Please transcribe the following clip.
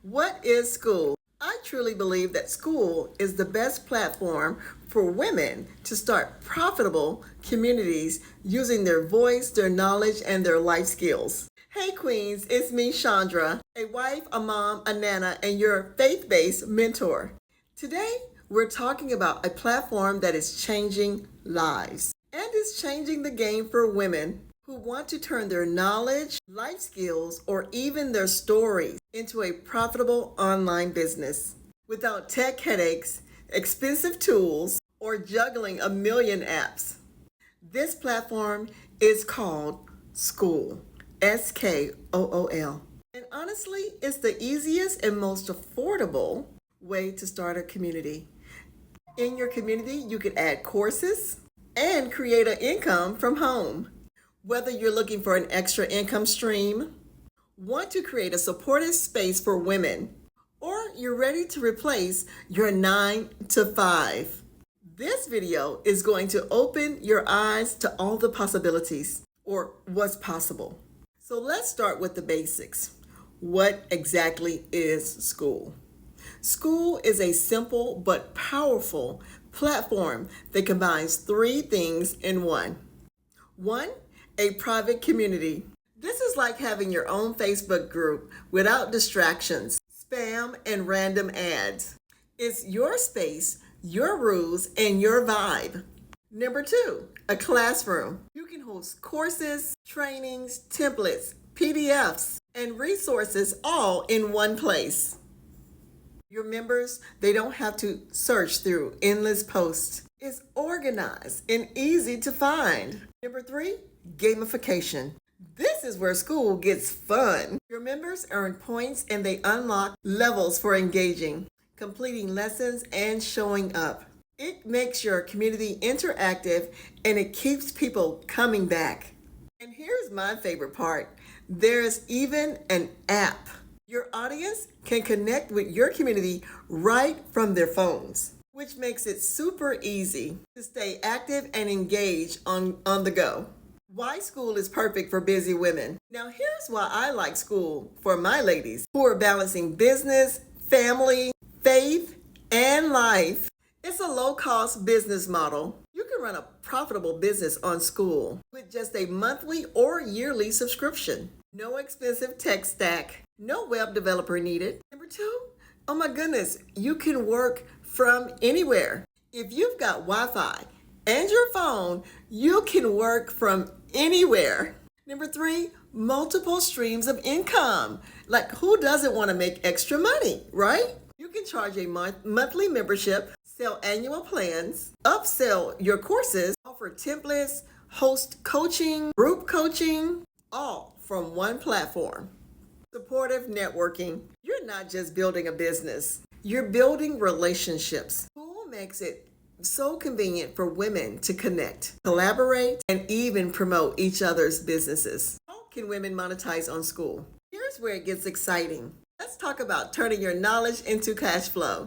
What is school? I truly believe that school is the best platform for women to start profitable communities using their voice, their knowledge, and their life skills. Hey Queens, it's me, Chandra, a wife, a mom, a nana, and your faith based mentor. Today, we're talking about a platform that is changing lives and is changing the game for women who want to turn their knowledge, life skills, or even their stories into a profitable online business without tech headaches, expensive tools, or juggling a million apps. This platform is called Skool, Skool. And honestly, it's the easiest and most affordable way to start a community. In your community, you can add courses and create an income from home. Whether you're looking for an extra income stream, want to create a supportive space for women, or you're ready to replace your 9 to 5. This video is going to open your eyes to all the possibilities or what's possible. So let's start with the basics. What exactly is Skool? Skool is a simple but powerful platform that combines three things in one. One, a private community. This is like having your own Facebook group without distractions, spam, and random ads. It's your space, your rules, and your vibe. Number two, a classroom. You can host courses, trainings, templates, PDFs, and resources all in one place. Your members, they don't have to search through endless posts. It's organized and easy to find. Number three, gamification. This is where Skool gets fun. Your members earn points and they unlock levels for engaging, completing lessons, and showing up. It makes your community interactive and it keeps people coming back. And here's my favorite part. There's even an app. Your audience can connect with your community right from their phones, which makes it super easy to stay active and engaged on the go. Why Skool is perfect for busy women. Now here's why I like Skool for my ladies who are balancing business, family, faith, and life. It's a low-cost business model. You can run a profitable business on Skool with just a monthly or yearly subscription. No expensive tech stack, no web developer needed. Number two, oh my goodness, you can work from anywhere. If you've got Wi-Fi and your phone, you can work from anywhere. Number three, multiple streams of income. Like who doesn't want to make extra money, right? You can charge a monthly membership, sell annual plans, upsell your courses, offer templates, host coaching, group coaching, all from one platform. Supportive networking. You're not just building a business, you're building relationships. Skool makes it so convenient for women to connect, collaborate, and even promote each other's businesses. How can women monetize on Skool? Here's where it gets exciting. Let's talk about turning your knowledge into cash flow.